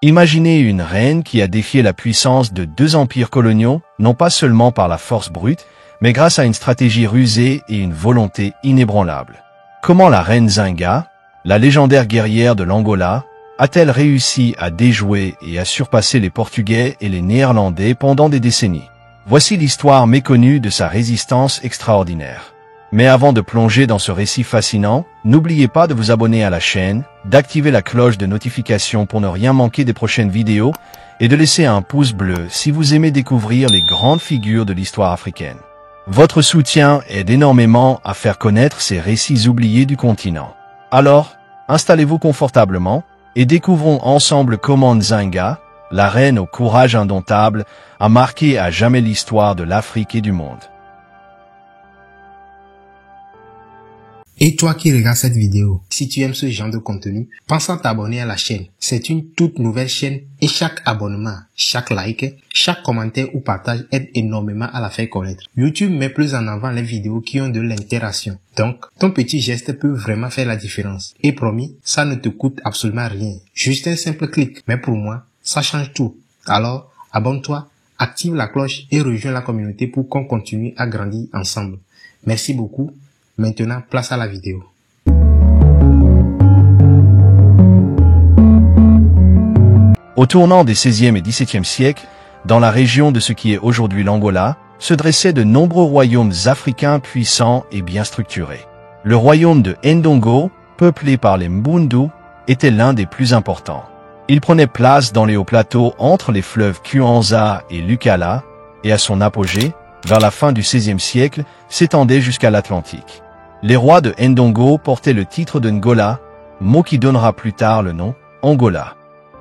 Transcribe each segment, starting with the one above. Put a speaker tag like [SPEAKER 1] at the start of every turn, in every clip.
[SPEAKER 1] Imaginez une reine qui a défié la puissance de 2 empires coloniaux, non pas seulement par la force brute, mais grâce à une stratégie rusée et une volonté inébranlable. Comment la reine Zinga, la légendaire guerrière de l'Angola, a-t-elle réussi à déjouer et à surpasser les Portugais et les Néerlandais pendant des décennies? Voici l'histoire méconnue de sa résistance extraordinaire. Mais avant de plonger dans ce récit fascinant, n'oubliez pas de vous abonner à la chaîne, d'activer la cloche de notification pour ne rien manquer des prochaines vidéos et de laisser un pouce bleu si vous aimez découvrir les grandes figures de l'histoire africaine. Votre soutien aide énormément à faire connaître ces récits oubliés du continent. Alors, installez-vous confortablement et découvrons ensemble comment Nzinga, la reine au courage indomptable, a marqué à jamais l'histoire de l'Afrique et du monde.
[SPEAKER 2] Et toi qui regardes cette vidéo, si tu aimes ce genre de contenu, pense à t'abonner à la chaîne. C'est une toute nouvelle chaîne et chaque abonnement, chaque like, chaque commentaire ou partage aide énormément à la faire connaître. YouTube met plus en avant les vidéos qui ont de l'interaction. Donc, ton petit geste peut vraiment faire la différence. Et promis, ça ne te coûte absolument rien. Juste un simple clic. Mais pour moi, ça change tout. Alors, abonne-toi, active la cloche et rejoins la communauté pour qu'on continue à grandir ensemble. Merci beaucoup. Maintenant, place à la vidéo.
[SPEAKER 1] Au tournant des XVIe et XVIIe siècles, dans la région de ce qui est aujourd'hui l'Angola, se dressaient de nombreux royaumes africains puissants et bien structurés. Le royaume de Ndongo, peuplé par les Mbundu, était l'un des plus importants. Il prenait place dans les hauts plateaux entre les fleuves Kwanza et Lukala, et à son apogée, vers la fin du XVIe siècle, s'étendait jusqu'à l'Atlantique. Les rois de Ndongo portaient le titre de Ngola, mot qui donnera plus tard le nom Angola.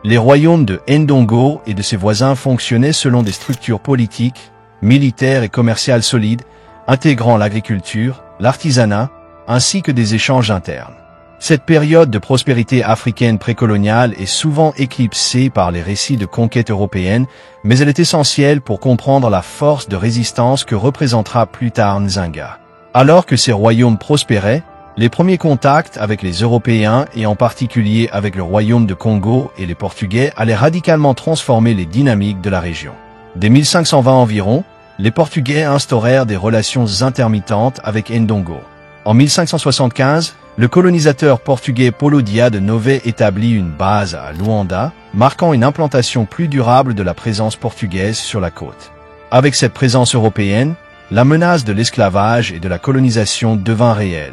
[SPEAKER 1] Les royaumes de Ndongo et de ses voisins fonctionnaient selon des structures politiques, militaires et commerciales solides, intégrant l'agriculture, l'artisanat, ainsi que des échanges internes. Cette période de prospérité africaine précoloniale est souvent éclipsée par les récits de conquête européenne, mais elle est essentielle pour comprendre la force de résistance que représentera plus tard Nzinga. Alors que ces royaumes prospéraient, les premiers contacts avec les Européens et en particulier avec le royaume de Congo et les Portugais allaient radicalement transformer les dynamiques de la région. Dès 1520 environ, les Portugais instaurèrent des relations intermittentes avec Ndongo. En 1575, le colonisateur portugais Paulo Dia de Nové établit une base à Luanda, marquant une implantation plus durable de la présence portugaise sur la côte. Avec cette présence européenne, la menace de l'esclavage et de la colonisation devint réelle.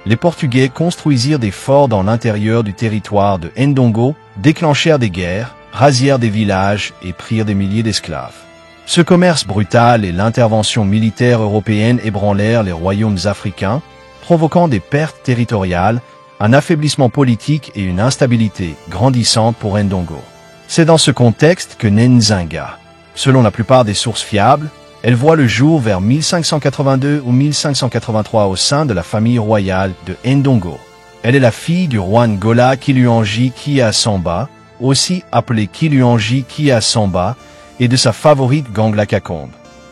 [SPEAKER 1] Les Portugais construisirent des forts dans l'intérieur du territoire de Ndongo, déclenchèrent des guerres, rasèrent des villages et prirent des milliers d'esclaves. Ce commerce brutal et l'intervention militaire européenne ébranlèrent les royaumes africains, provoquant des pertes territoriales, un affaiblissement politique et une instabilité grandissante pour Ndongo. C'est dans ce contexte que naît Nzinga. Selon la plupart des sources fiables, elle voit le jour vers 1582 ou 1583 au sein de la famille royale de Ndongo. Elle est la fille du roi Ngola Kiluangi Kia Samba, aussi appelé Kiluangi Kia Samba, et de sa favorite Gangla Kakombe.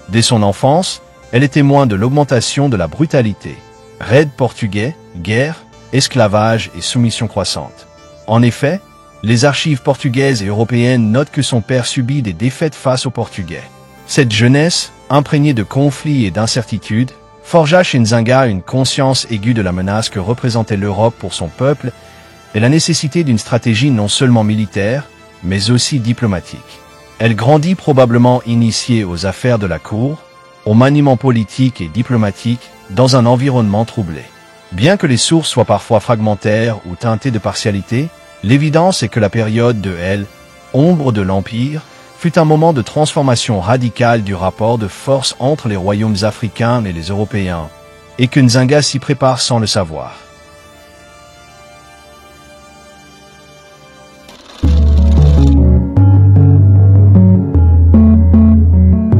[SPEAKER 1] Dès son enfance, elle est témoin de l'augmentation de la brutalité. Raids portugais, guerre, esclavage et soumission croissante. En effet, les archives portugaises et européennes notent que son père subit des défaites face aux Portugais. Cette jeunesse, imprégnée de conflits et d'incertitudes, forgea chez Nzinga une conscience aiguë de la menace que représentait l'Europe pour son peuple et la nécessité d'une stratégie non seulement militaire, mais aussi diplomatique. Elle grandit probablement initiée aux affaires de la cour, au maniement politique et diplomatique, dans un environnement troublé. Bien que les sources soient parfois fragmentaires ou teintées de partialité, l'évidence est que la période de ombre de l'Empire, fut un moment de transformation radicale du rapport de force entre les royaumes africains et les Européens, et que Nzinga s'y prépare sans le savoir.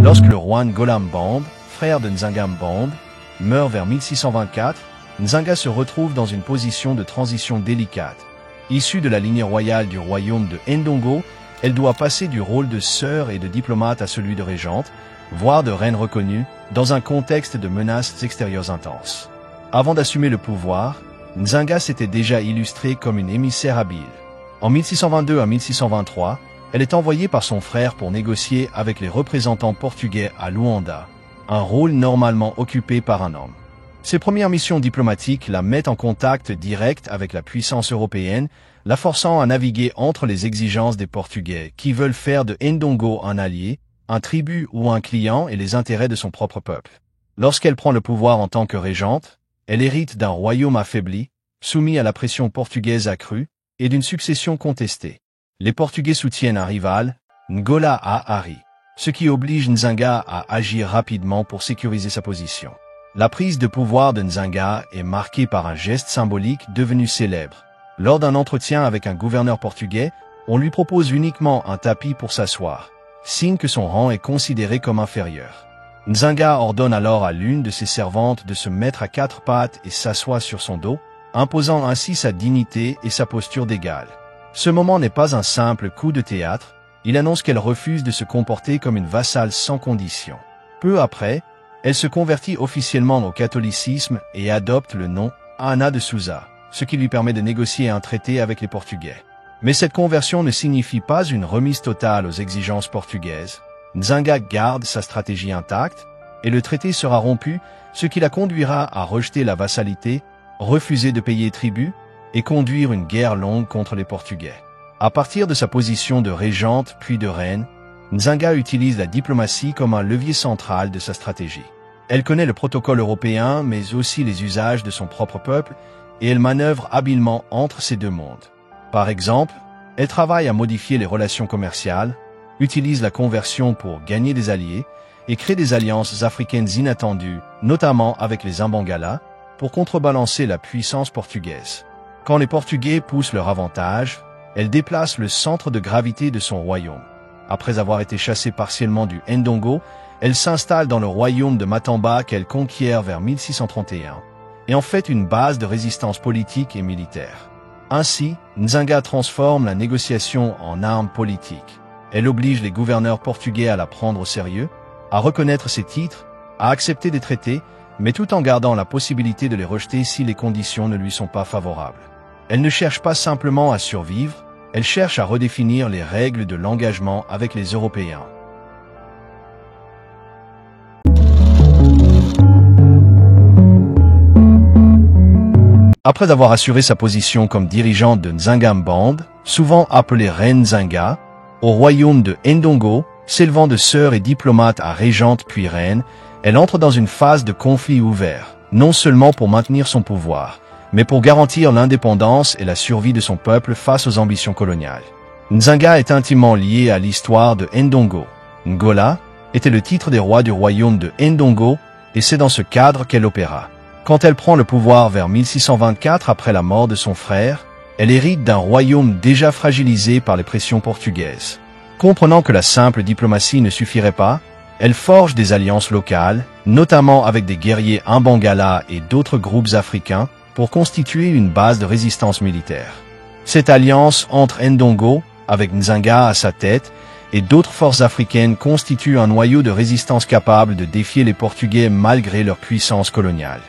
[SPEAKER 1] Lorsque le roi Ngola Mbambe, frère de Nzinga Mbambe, meurt vers 1624, Nzinga se retrouve dans une position de transition délicate. Issue de la lignée royale du royaume de Ndongo, elle doit passer du rôle de sœur et de diplomate à celui de régente, voire de reine reconnue, dans un contexte de menaces extérieures intenses. Avant d'assumer le pouvoir, Nzinga s'était déjà illustrée comme une émissaire habile. En 1622 à 1623, Elle est envoyée par son frère pour négocier avec les représentants portugais à Luanda, un rôle normalement occupé par un homme. Ses premières missions diplomatiques la mettent en contact direct avec la puissance européenne, la forçant à naviguer entre les exigences des Portugais qui veulent faire de Ndongo un allié, un tribut ou un client et les intérêts de son propre peuple. Lorsqu'elle prend le pouvoir en tant que régente, elle hérite d'un royaume affaibli, soumis à la pression portugaise accrue, et d'une succession contestée. Les Portugais soutiennent un rival, Ngola Ahari, ce qui oblige Nzanga à agir rapidement pour sécuriser sa position. La prise de pouvoir de Nzanga est marquée par un geste symbolique devenu célèbre. Lors d'un entretien avec un gouverneur portugais, on lui propose uniquement un tapis pour s'asseoir, signe que son rang est considéré comme inférieur. Nzanga ordonne alors à l'une de ses servantes de se mettre à quatre pattes et s'assoit sur son dos, imposant ainsi sa dignité et sa posture d'égal. Ce moment n'est pas un simple coup de théâtre, il annonce qu'elle refuse de se comporter comme une vassale sans condition. Peu après, elle se convertit officiellement au catholicisme et adopte le nom Ana de Souza, ce qui lui permet de négocier un traité avec les Portugais. Mais cette conversion ne signifie pas une remise totale aux exigences portugaises. Nzanga garde sa stratégie intacte et le traité sera rompu, ce qui la conduira à rejeter la vassalité, refuser de payer tribut et conduire une guerre longue contre les Portugais. À partir de sa position de régente puis de reine, Nzanga utilise la diplomatie comme un levier central de sa stratégie. Elle connaît le protocole européen mais aussi les usages de son propre peuple et elle manœuvre habilement entre ces deux mondes. Par exemple, elle travaille à modifier les relations commerciales, utilise la conversion pour gagner des alliés et crée des alliances africaines inattendues, notamment avec les Imbangala, pour contrebalancer la puissance portugaise. Quand les Portugais poussent leur avantage, elle déplace le centre de gravité de son royaume. Après avoir été chassée partiellement du Ndongo, elle s'installe dans le royaume de Matamba qu'elle conquiert vers 1631 et en fait une base de résistance politique et militaire. Ainsi, Nzanga transforme la négociation en arme politique. Elle oblige les gouverneurs portugais à la prendre au sérieux, à reconnaître ses titres, à accepter des traités, mais tout en gardant la possibilité de les rejeter si les conditions ne lui sont pas favorables. Elle ne cherche pas simplement à survivre, elle cherche à redéfinir les règles de l'engagement avec les Européens. Après avoir assuré sa position comme dirigeante de Nzangamband, souvent appelée Reine Nzanga, au royaume de Ndongo, s'élevant de sœur et diplomate à régente puis reine, elle entre dans une phase de conflit ouvert, non seulement pour maintenir son pouvoir, mais pour garantir l'indépendance et la survie de son peuple face aux ambitions coloniales. Nzanga est intimement lié à l'histoire de Ndongo. Ngola était le titre des rois du royaume de Ndongo, et c'est dans ce cadre qu'elle opéra. Quand elle prend le pouvoir vers 1624 après la mort de son frère, elle hérite d'un royaume déjà fragilisé par les pressions portugaises. Comprenant que la simple diplomatie ne suffirait pas, elle forge des alliances locales, notamment avec des guerriers Imbangala et d'autres groupes africains, pour constituer une base de résistance militaire. Cette alliance entre Ndongo, avec Nzanga à sa tête, et d'autres forces africaines constitue un noyau de résistance capable de défier les Portugais malgré leur puissance coloniale.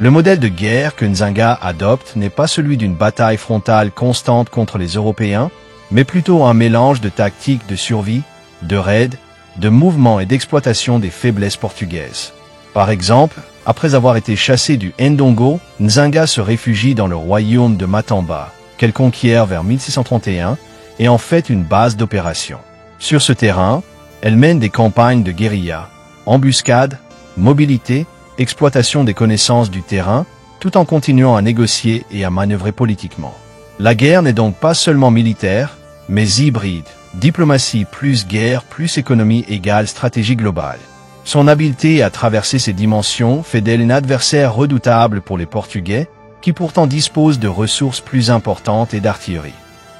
[SPEAKER 1] Le modèle de guerre que Nzanga adopte n'est pas celui d'une bataille frontale constante contre les Européens, mais plutôt un mélange de tactiques de survie, de raids, de mouvements et d'exploitation des faiblesses portugaises. Par exemple, après avoir été chassé du Ndongo, Nzanga se réfugie dans le royaume de Matamba, qu'elle conquiert vers 1631, et en fait une base d'opération. Sur ce terrain, elle mène des campagnes de guérilla, embuscades, mobilité, exploitation des connaissances du terrain, tout en continuant à négocier et à manœuvrer politiquement. La guerre n'est donc pas seulement militaire, mais hybride, diplomatie plus guerre plus économie égale stratégie globale. Son habileté à traverser ces dimensions fait d'elle une adversaire redoutable pour les Portugais, qui pourtant disposent de ressources plus importantes et d'artillerie.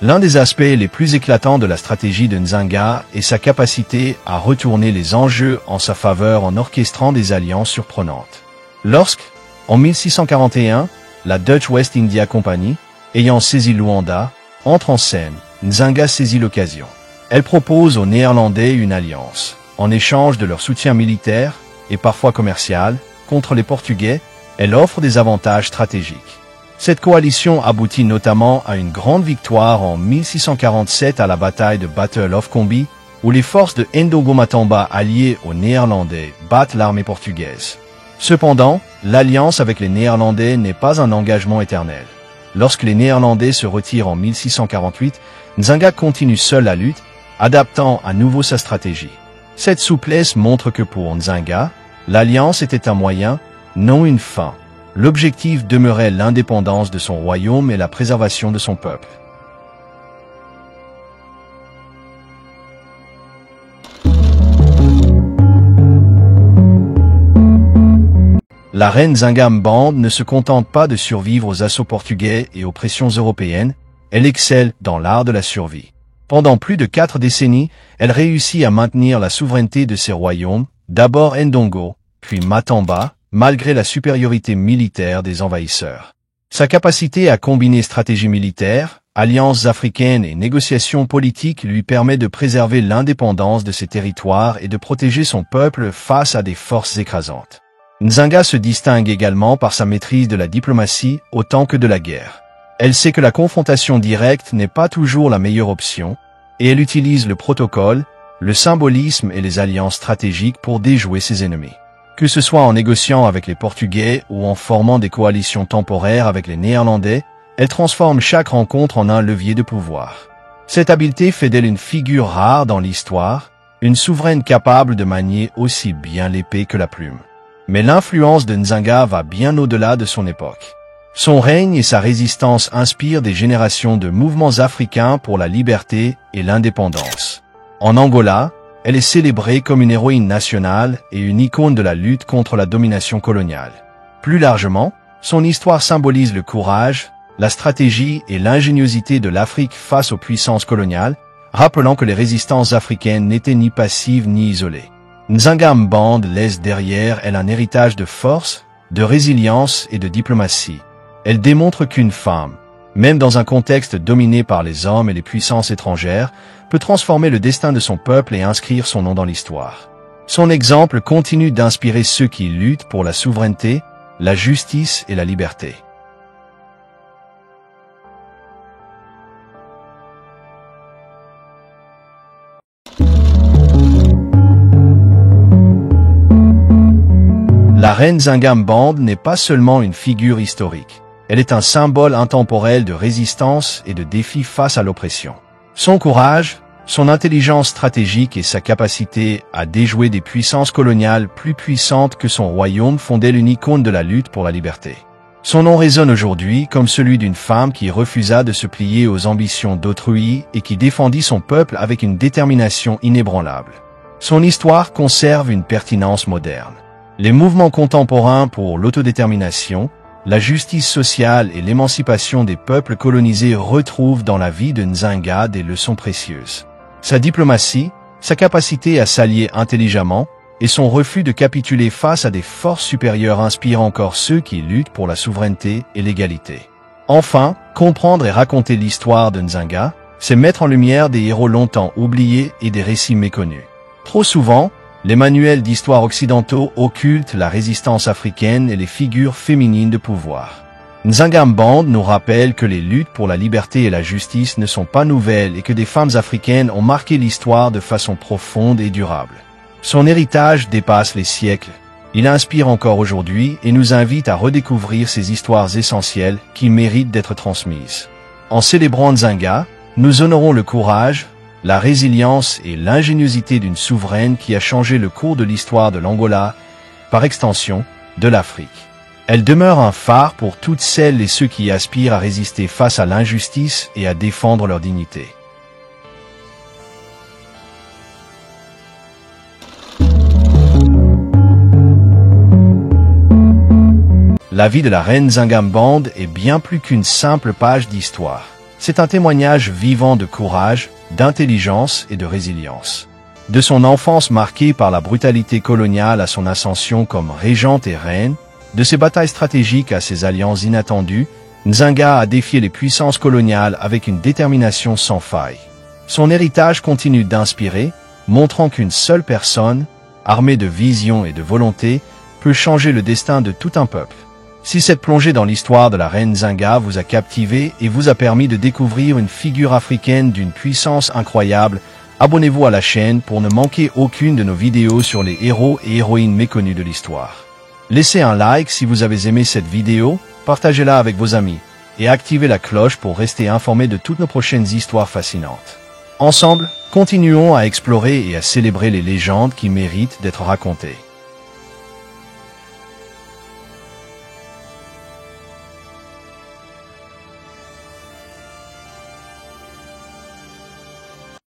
[SPEAKER 1] L'un des aspects les plus éclatants de la stratégie de Nzanga est sa capacité à retourner les enjeux en sa faveur en orchestrant des alliances surprenantes. Lorsque, en 1641, la Dutch West India Company, ayant saisi Luanda, entre en scène, Nzanga saisit l'occasion. Elle propose aux Néerlandais une alliance. En échange de leur soutien militaire, et parfois commercial, contre les Portugais, elle offre des avantages stratégiques. Cette coalition aboutit notamment à une grande victoire en 1647 à la bataille de Battle of Combi, où les forces de Ndongo Matamba alliées aux Néerlandais battent l'armée portugaise. Cependant, l'alliance avec les Néerlandais n'est pas un engagement éternel. Lorsque les Néerlandais se retirent en 1648, Nzanga continue seul la lutte, adaptant à nouveau sa stratégie. Cette souplesse montre que pour Nzanga, l'alliance était un moyen, non une fin. L'objectif demeurait l'indépendance de son royaume et la préservation de son peuple. La reine Nzanga Mbande ne se contente pas de survivre aux assauts portugais et aux pressions européennes, elle excelle dans l'art de la survie. Pendant plus de 4 décennies, elle réussit à maintenir la souveraineté de ses royaumes, d'abord Ndongo, puis Matamba, malgré la supériorité militaire des envahisseurs. Sa capacité à combiner stratégie militaire, alliances africaines et négociations politiques lui permet de préserver l'indépendance de ses territoires et de protéger son peuple face à des forces écrasantes. Nzanga se distingue également par sa maîtrise de la diplomatie autant que de la guerre. Elle sait que la confrontation directe n'est pas toujours la meilleure option, et elle utilise le protocole, le symbolisme et les alliances stratégiques pour déjouer ses ennemis. Que ce soit en négociant avec les Portugais ou en formant des coalitions temporaires avec les Néerlandais, elle transforme chaque rencontre en un levier de pouvoir. Cette habileté fait d'elle une figure rare dans l'histoire, une souveraine capable de manier aussi bien l'épée que la plume. Mais l'influence de Nzanga va bien au-delà de son époque. Son règne et sa résistance inspirent des générations de mouvements africains pour la liberté et l'indépendance. En Angola, elle est célébrée comme une héroïne nationale et une icône de la lutte contre la domination coloniale. Plus largement, son histoire symbolise le courage, la stratégie et l'ingéniosité de l'Afrique face aux puissances coloniales, rappelant que les résistances africaines n'étaient ni passives ni isolées. Nzanga Mbande laisse derrière elle un héritage de force, de résilience et de diplomatie. Elle démontre qu'une femme, même dans un contexte dominé par les hommes et les puissances étrangères, peut transformer le destin de son peuple et inscrire son nom dans l'histoire. Son exemple continue d'inspirer ceux qui luttent pour la souveraineté, la justice et la liberté. La reine Nzanga Mbande n'est pas seulement une figure historique. Elle est un symbole intemporel de résistance et de défi face à l'oppression. Son courage, son intelligence stratégique et sa capacité à déjouer des puissances coloniales plus puissantes que son royaume font d'elle une icône de la lutte pour la liberté. Son nom résonne aujourd'hui comme celui d'une femme qui refusa de se plier aux ambitions d'autrui et qui défendit son peuple avec une détermination inébranlable. Son histoire conserve une pertinence moderne. Les mouvements contemporains pour l'autodétermination, la justice sociale et l'émancipation des peuples colonisés retrouvent dans la vie de Nzanga des leçons précieuses. Sa diplomatie, sa capacité à s'allier intelligemment et son refus de capituler face à des forces supérieures inspirent encore ceux qui luttent pour la souveraineté et l'égalité. Enfin, comprendre et raconter l'histoire de Nzanga, c'est mettre en lumière des héros longtemps oubliés et des récits méconnus. Trop souvent, les manuels d'histoire occidentaux occultent la résistance africaine et les figures féminines de pouvoir. Nzanga Mbande nous rappelle que les luttes pour la liberté et la justice ne sont pas nouvelles et que des femmes africaines ont marqué l'histoire de façon profonde et durable. Son héritage dépasse les siècles. Il inspire encore aujourd'hui et nous invite à redécouvrir ces histoires essentielles qui méritent d'être transmises. En célébrant Nzanga, nous honorons le courage, la résilience et l'ingéniosité d'une souveraine qui a changé le cours de l'histoire de l'Angola, par extension, de l'Afrique. Elle demeure un phare pour toutes celles et ceux qui aspirent à résister face à l'injustice et à défendre leur dignité. La vie de la reine Nzanga Mbande est bien plus qu'une simple page d'histoire. C'est un témoignage vivant de courage, d'intelligence et de résilience. De son enfance marquée par la brutalité coloniale à son ascension comme régente et reine, de ses batailles stratégiques à ses alliances inattendues, Nzanga a défié les puissances coloniales avec une détermination sans faille. Son héritage continue d'inspirer, montrant qu'une seule personne, armée de vision et de volonté, peut changer le destin de tout un peuple. Si cette plongée dans l'histoire de la reine Zinga vous a captivé et vous a permis de découvrir une figure africaine d'une puissance incroyable, abonnez-vous à la chaîne pour ne manquer aucune de nos vidéos sur les héros et héroïnes méconnus de l'histoire. Laissez un like si vous avez aimé cette vidéo, partagez-la avec vos amis et activez la cloche pour rester informé de toutes nos prochaines histoires fascinantes. Ensemble, continuons à explorer et à célébrer les légendes qui méritent d'être racontées.